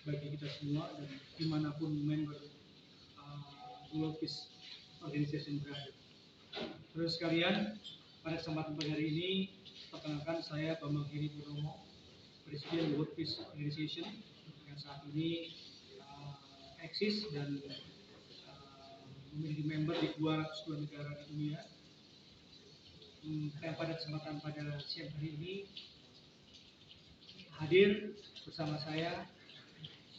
bagi kita semua dan dimanapun member World Peace Organization berada. Terus sekalian, pada kesempatan pagi hari ini, perkenalkan saya Bambang Heri Purnomo, Presiden World Peace Organization yang saat ini eksis dan memiliki member di 202 negara di dunia. Dan pada kesempatan pada siang hari ini hadir bersama saya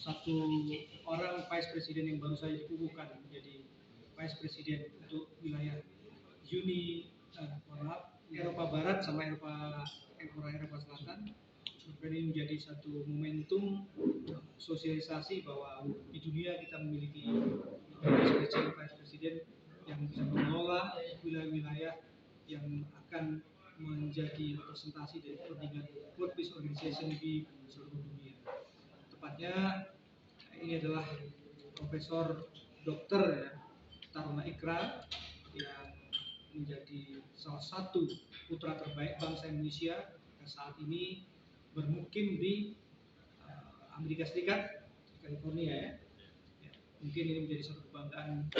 satu orang Vice President yang baru saja dikukuhkan menjadi Vice President untuk wilayah Eropa Barat sama Eropa Selatan. Dan ini menjadi satu momentum sosialisasi bahwa di dunia kita memiliki Vice President yang bisa mengelola wilayah-wilayah yang akan menjadi representasi dari kepentingan World Peace Organization di seluruh dunia. Tepatnya ini adalah Profesor Dr. Taruna Ikra yang menjadi salah satu putra terbaik bangsa Indonesia yang saat ini bermukim di Amerika Serikat, California ya. Mungkin ini menjadi satu kebanggaan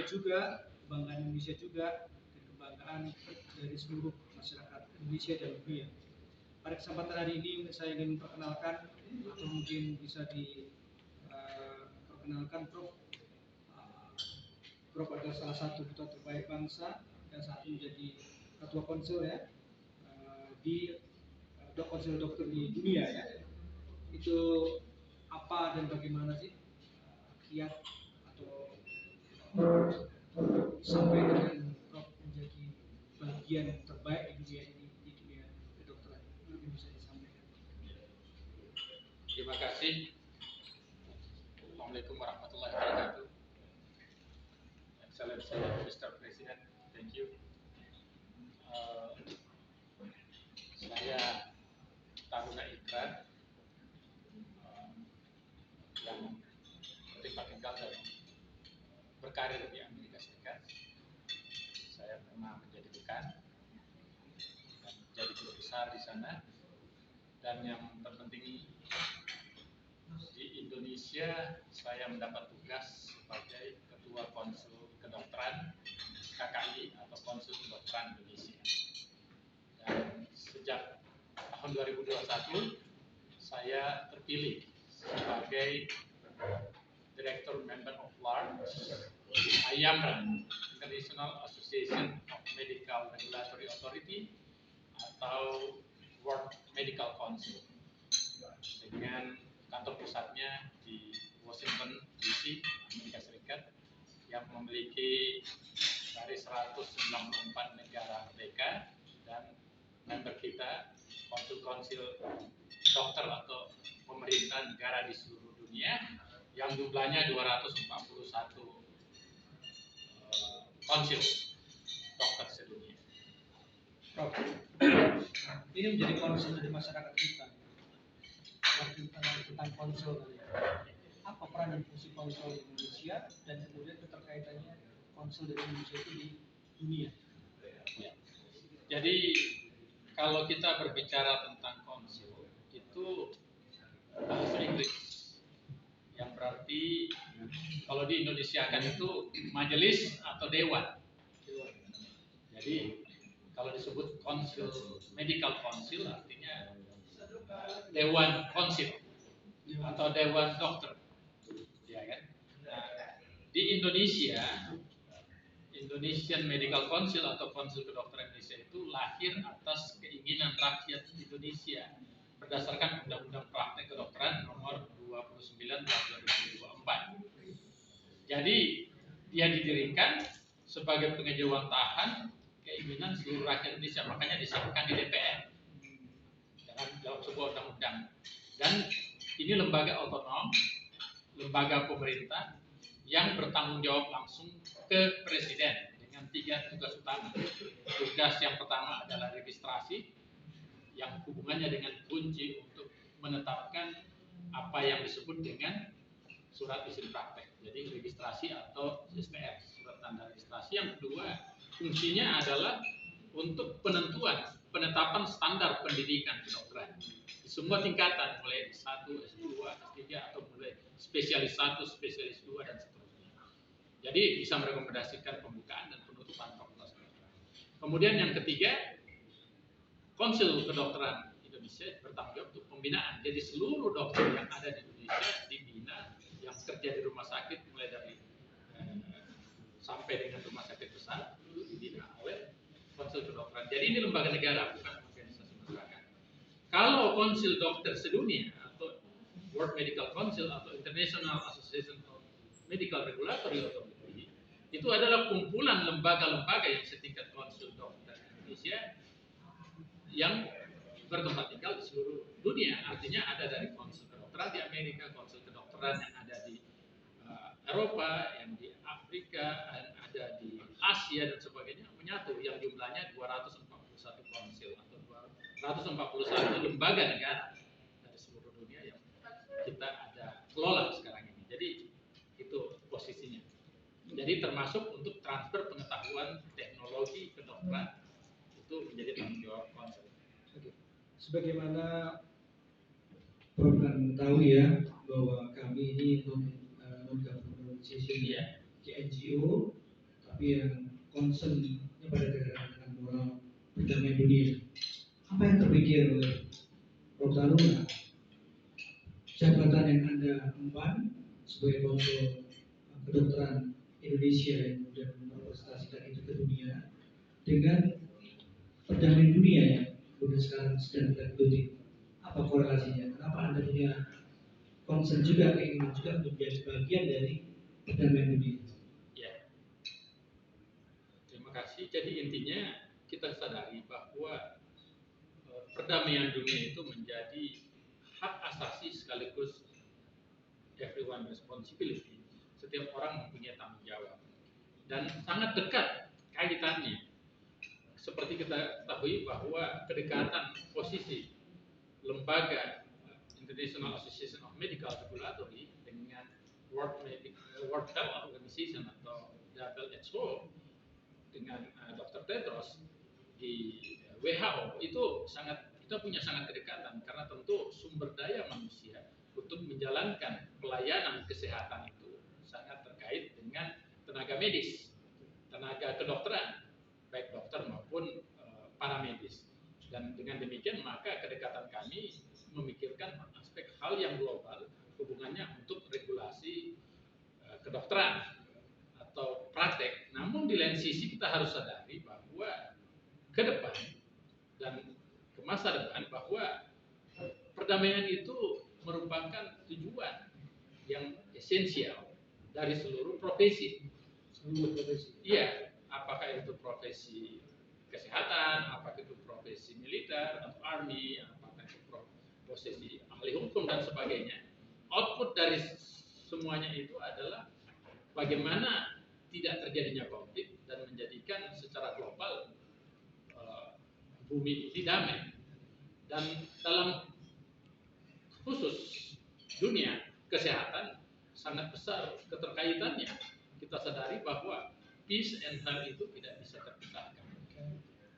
juga, kebanggaan Indonesia juga, dan kebanggaan dari seluruh masyarakat Indonesia dan dunia. Pada kesempatan hari ini saya ingin memperkenalkan atau mungkin bisa diperkenalkan Prof adalah salah satu putra terbaik bangsa dan saat ini menjadi ketua konsul ya di konsul dokter di dunia ya. Itu apa dan bagaimana sih kiat atau sampai dengan Prof menjadi bagian terbaik di dunia ini, di dunia kedokteran, mungkin bisa disampaikan. Terima kasih. Assalamualaikum warahmatullahi wabarakatuh. Excellency Mr. President, thank you. Saya Taruna Ikra yang tempat tinggal dan berkarir di Amerika Serikat. Saya pernah menjadi dekan dan jadi guru besar di sana. Dan yang terpenting di Indonesia, saya mendapat tugas sebagai Ketua Konsul Kedokteran KKI atau Konsul Kedokteran Indonesia. Dan sejak tahun 2021 saya terpilih sebagai Director Member of LARC IAMRA, International Association of Medical Regulatory Authority atau World Medical Council, dengan kantor pusatnya di Washington DC, Amerika Serikat, yang memiliki dari 194 negara merdeka, dan member kita konsul-konsul dokter atau pemerintah negara di seluruh dunia yang jumlahnya 241 konsul dokter sedunia. Prof, ini menjadi konsul dari masyarakat kita. Tentang konsul tadi, apa peran dan fungsi konsul di Indonesia dan kemudian keterkaitannya konsul dari Indonesia itu di dunia? Ya. Jadi kalau kita berbicara tentang konsul itu bahasa Inggris, yang berarti kalau di Indonesia kan itu majelis atau dewan. Jadi kalau disebut konsul, medical council artinya dewan konsil atau dewan dokter, ya kan? Nah, di Indonesia, Indonesian Medical Council atau Konsul Kedokteran Indonesia itu lahir atas keinginan rakyat Indonesia berdasarkan Undang-Undang Praktek Kedokteran Nomor 29 Tahun 2024. Jadi dia didirikan sebagai pengejawantahan keinginan seluruh rakyat Indonesia, makanya disahkan di DPR dalam sebuah undang-undang. Dan ini lembaga otonom, lembaga pemerintah yang bertanggung jawab langsung ke Presiden dengan 3 tugas utama. Tugas yang pertama adalah registrasi, yang hubungannya dengan kunci untuk menetapkan apa yang disebut dengan surat izin praktek. Jadi registrasi atau STR, surat tanda registrasi. Yang kedua, fungsinya adalah untuk penetapan standar pendidikan kedokteran. Di semua tingkatan, mulai S1, S2, S3, atau mulai spesialis 1, spesialis 2, dan seterusnya. Jadi bisa merekomendasikan pembukaan dan penutupan fakultas kedokteran. Kemudian yang ketiga, Konsil Kedokteran Indonesia bertanggung jawab untuk pembinaan. Jadi seluruh dokter yang ada di Indonesia dibina, yang kerja di rumah sakit mulai dari sampai dengan rumah sakit besar itu dibina oleh Konsil Kedokteran. Jadi ini lembaga negara, bukan organisasi masyarakat. Kalau Konsil Dokter Sedunia atau World Medical Council atau International Association of Medical Regulatory Authority itu adalah kumpulan lembaga-lembaga yang setingkat Konsil Dokter Indonesia yang bertempat tinggal di seluruh dunia. Artinya ada dari konsul kedokteran di Amerika, konsul kedokteran yang ada di Eropa, yang di Afrika, yang ada di Asia dan sebagainya menyatu, yang jumlahnya 241 konsil atau 241 lembaga negara dari seluruh dunia yang kita ada kelola sekarang ini. Jadi itu posisinya. Jadi termasuk untuk transfer pengetahuan teknologi kedokteran itu menjadi tanggung jawab konsil. Sebagaimana program mengetahui ya bahwa kami ini non-government organization, NGO, tapi yang concernnya pada gerakan moral perdamaian dunia. Apa yang terpikir oleh Prof. Taruna, jabatan yang Anda emban sebagai konsul kedokteran Indonesia yang kemudian merepresentasikan itu ke dunia dengan perdamaian dunia yang kemudian sekarang sedang kita geluti? Apa korelasinya? Kenapa Anda punya concern juga, keinginan juga untuk menjadi bagian dari perdamaian dunia? Ya, terima kasih. Jadi intinya kita sadari bahwa perdamaian dunia itu menjadi hak asasi sekaligus everyone responsibility. Setiap orang mempunyai tanggung jawab dan sangat dekat kaitannya. Seperti kita ketahui bahwa kedekatan posisi lembaga International Association of Medical Regulatory dengan World Health Organization atau WHO dengan Dr. Tedros di WHO itu kita punya sangat kedekatan karena tentu sumber daya manusia untuk menjalankan pelayanan kesehatan itu sangat terkait dengan tenaga medis, tenaga kedokteran, baik dokter maupun paramedis. Dan dengan demikian maka kedekatan kami memikirkan aspek hal yang global hubungannya untuk regulasi kedokteran atau praktek. Namun di lain sisi kita harus sadari bahwa ke depan dan ke masa depan bahwa perdamaian itu merupakan tujuan yang esensial dari seluruh profesi. Iya, apakah itu profesi kesehatan, apakah itu profesi militer atau army, apakah itu profesi ahli hukum dan sebagainya. Output dari semuanya itu adalah bagaimana tidak terjadinya konflik dan menjadikan secara global bumi ini damai. Dan dalam khusus dunia kesehatan sangat besar keterkaitannya. Kita sadari bahwa peace and health itu tidak bisa terpisahkan.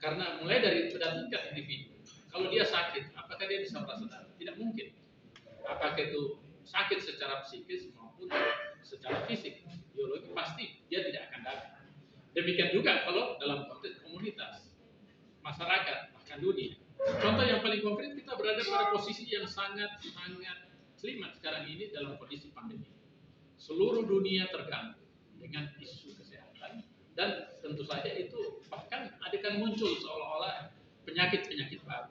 Karena mulai dari pada tingkat individu, kalau dia sakit, apakah dia bisa merasa damai? Tidak mungkin. Apakah itu sakit secara psikis maupun secara fisik, biologi, pasti dia tidak akan damai. Demikian juga kalau dalam konteks komunitas, masyarakat, bahkan dunia. Contoh yang paling konkret, kita berada pada posisi yang sangat selimat sekarang ini dalam kondisi pandemi. Seluruh dunia terganggu dengan isu kesehatan dan tentu saja itu bahkan akan muncul seolah-olah penyakit-penyakit baru,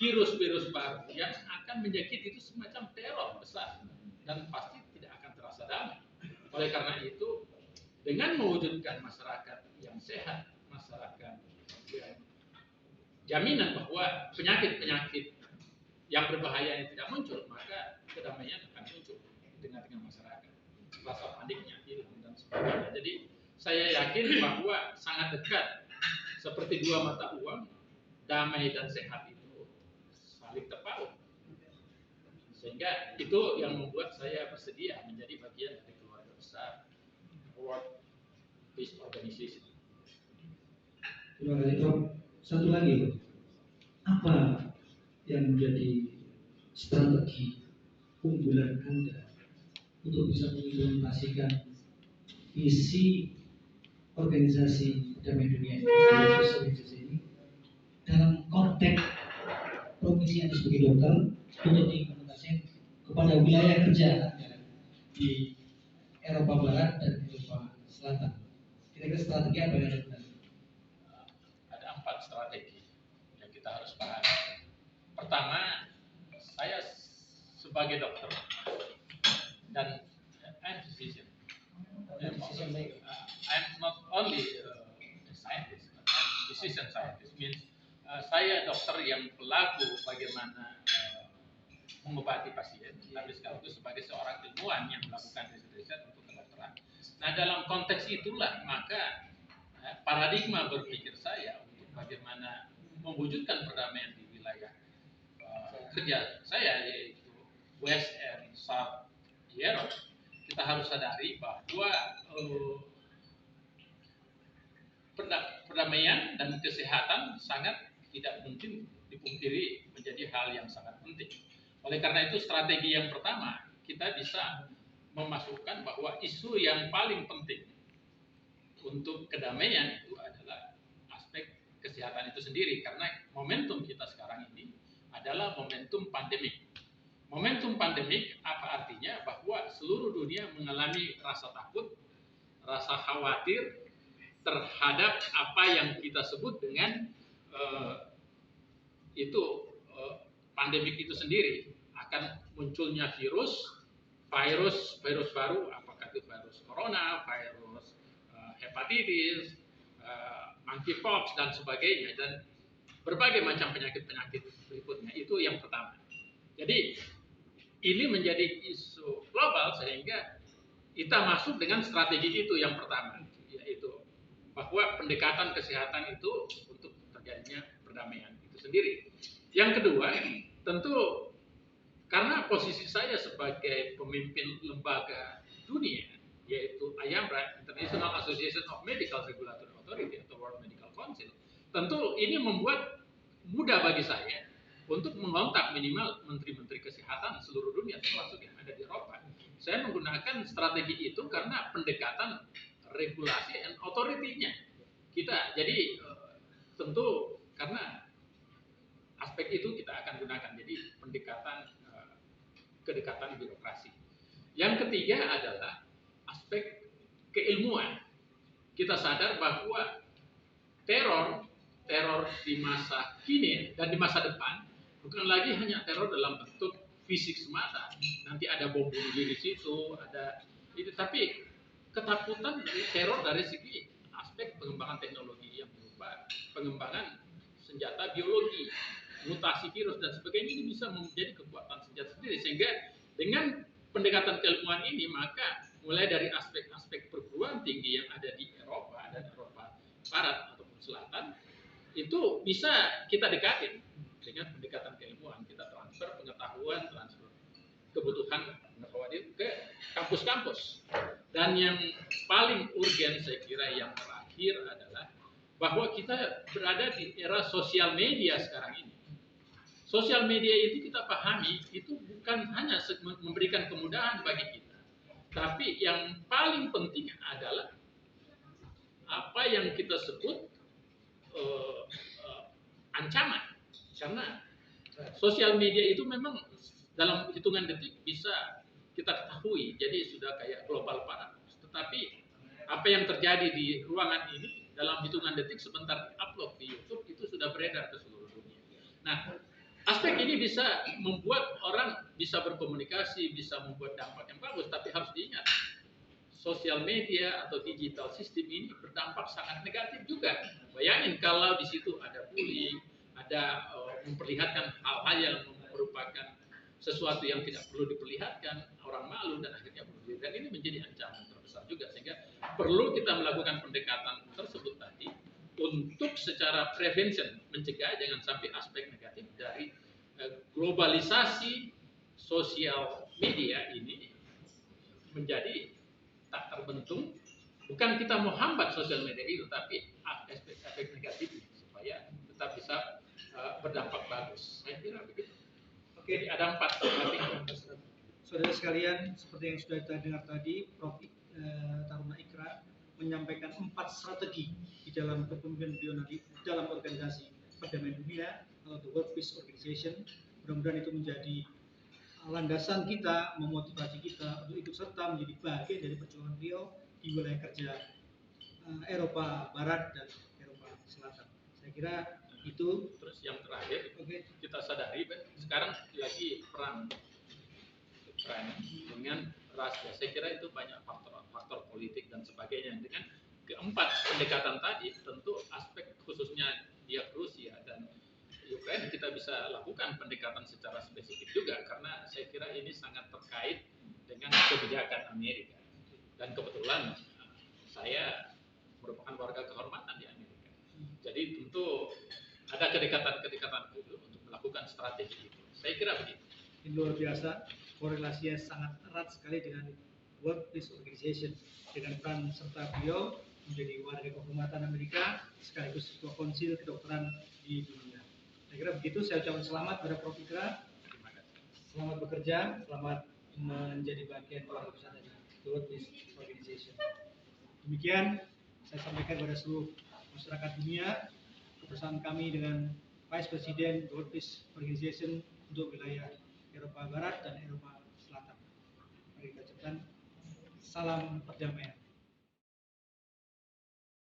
virus-virus baru yang akan menjangkit itu semacam teror besar dan pasti tidak akan terasa damai. Oleh karena itu, dengan mewujudkan masyarakat yang sehat, masyarakat yang jaminan bahwa penyakit-penyakit yang berbahaya ini tidak muncul, maka kedamaian akan muncul di tengah-tengah masyarakat. Rasa paniknya hilang dan sebagainya. Jadi saya yakin bahwa sangat dekat seperti dua mata uang, damai dan sehat itu saling terpaut. Sehingga itu yang membuat saya bersedia menjadi bagian dari keluarga besar World Peace Organization. Terima kasih, Prof. Satu lagi, apa yang menjadi strategi unggulan Anda untuk bisa mengimplementasikan visi organisasi damai dunia ini dalam konteks profesi Anda sebagai dokter untuk diimplementasikan kepada wilayah kerja Anda di Eropa Barat dan Eropa Selatan? Kira-kira strategi apa yang Anda gunakan? Ada 4 strategi yang kita harus pahami. Pertama, saya sebagai dokter dan I'm physician. I'm not only a scientist, but I'm physician scientist. Means saya dokter yang pelaku bagaimana mengobati pasien, tapi sekaligus sebagai seorang ilmuwan yang melakukan riset untuk kedokteran. Nah, dalam konteks itulah maka paradigma berpikir saya untuk bagaimana mewujudkan perdamaian di wilayah kerja saya, yaitu West and South Europe. Kita harus sadari bahwa perdamaian dan kesehatan sangat tidak mungkin dipungkiri menjadi hal yang sangat penting. Oleh karena itu, strategi yang pertama, kita bisa memasukkan bahwa isu yang paling penting untuk kedamaian itu adalah aspek kesehatan itu sendiri, karena momentum kita sekarang ini adalah momentum pandemik. Momentum pandemik apa artinya? Bahwa seluruh dunia mengalami rasa takut, rasa khawatir terhadap apa yang kita sebut dengan pandemik itu sendiri, akan munculnya virus baru, apakah itu virus corona, virus hepatitis, monkeypox dan sebagainya, dan berbagai macam penyakit-penyakit berikutnya. Itu yang pertama. Jadi ini menjadi isu global sehingga kita masuk dengan strategi itu yang pertama, yaitu bahwa pendekatan kesehatan itu untuk terjadinya perdamaian itu sendiri. Yang kedua, tentu karena posisi saya sebagai pemimpin lembaga dunia, yaitu IAMRA, International Association of Medical Regulatory Authority atau World Medical Council, tentu ini membuat mudah bagi saya untuk mengontak minimal menteri-menteri kesehatan seluruh dunia, termasuk yang ada di Eropa. Saya menggunakan strategi itu karena pendekatan regulasi and authority-nya kita. Jadi tentu karena aspek itu kita akan gunakan. Jadi kedekatan birokrasi. Yang ketiga adalah aspek keilmuan. Kita sadar bahwa teror di masa kini dan di masa depan bukan lagi hanya teror dalam bentuk fisik semata. Nanti ada bom bunuh diri di situ, ada itu, tapi ketakutan dari teror dari segi aspek pengembangan teknologi yang berupa pengembangan senjata biologi, mutasi virus dan sebagainya. Ini bisa menjadi kekuatan senjata sendiri, sehingga dengan pendekatan keilmuan ini maka mulai dari aspek-aspek perguruan tinggi yang ada di Eropa dan Eropa Barat ataupun Selatan itu bisa kita dekatin dengan pendekatan keilmuan. Kita transfer pengetahuan, transfer kebutuhan pengetahuan itu ke kampus-kampus. Dan yang paling urgen saya kira yang terakhir adalah bahwa kita berada di era sosial media sekarang ini. Sosial media itu kita pahami itu bukan hanya memberikan kemudahan bagi kita, tapi yang paling penting adalah apa yang kita sebut ancaman. Karena sosial media itu memang dalam hitungan detik bisa kita ketahui, jadi sudah kayak global parah. Tetapi apa yang terjadi di ruangan ini dalam hitungan detik sebentar upload di YouTube itu sudah beredar ke seluruh dunia. Nah, aspek ini bisa membuat orang bisa berkomunikasi, bisa membuat dampak yang bagus, tapi harus diingat, sosial media atau digital system ini berdampak sangat negatif juga. Bayangin kalau di situ ada bullying, ada memperlihatkan hal-hal yang merupakan sesuatu yang tidak perlu diperlihatkan, orang malu dan akhirnya bunuh diri. Dan ini menjadi ancaman terbesar juga, sehingga perlu kita melakukan pendekatan tersebut tadi untuk secara prevention, mencegah jangan sampai aspek negatif dari globalisasi sosial media ini menjadi tak terbentuk. Bukan kita mau hambat sosial media itu, tapi aspek negatif supaya tetap bisa berdampak bagus. Saya kira begitu. Jadi ada 4 tematik. Saudara sekalian, seperti yang sudah kita dengar tadi, Prof. Taruna Ikra menyampaikan 4 strategi di dalam kepemimpinan beliau nanti dalam organisasi perdamaian dunia atau the World Peace Organization. Mudah-mudahan itu menjadi landasan kita, memotivasi kita untuk ikut serta menjadi bagian dari perjuangan beliau di wilayah kerja Eropa Barat dan Eropa Selatan. Saya kira itu. Terus yang terakhir, Oke. kita sadari sekarang lagi perang Ukraina dengan Rusia. Saya kira itu banyak faktor politik dan sebagainya. Dengan keempat pendekatan tadi, tentu aspek khususnya dia Rusia dan Ukraina kita bisa lakukan pendekatan secara spesifik juga, karena saya kira ini sangat terkait dengan kebijakan Amerika. Dan kebetulan saya merupakan warga kehormatan di Amerika. Jadi tentu ada kedekatan-kedekatan itu untuk melakukan strategi itu. Saya kira begitu. Ini luar biasa, korelasinya sangat erat sekali dengan World Peace Organization, dengan peran serta beliau menjadi warga kehormatan Amerika sekaligus ketua konsil kedokteran di dunia. Saya kira begitu. Saya ucapkan selamat kepada Prof. Ikra. Terima kasih. Selamat bekerja, selamat menjadi bagian keluarga besar dari World Peace Organization. Demikian saya sampaikan kepada seluruh masyarakat dunia kebersamaan kami dengan Vice President World Peace Organization untuk wilayah Eropa Barat dan Eropa Selatan. Mari kita ucapkan salam perdamaian.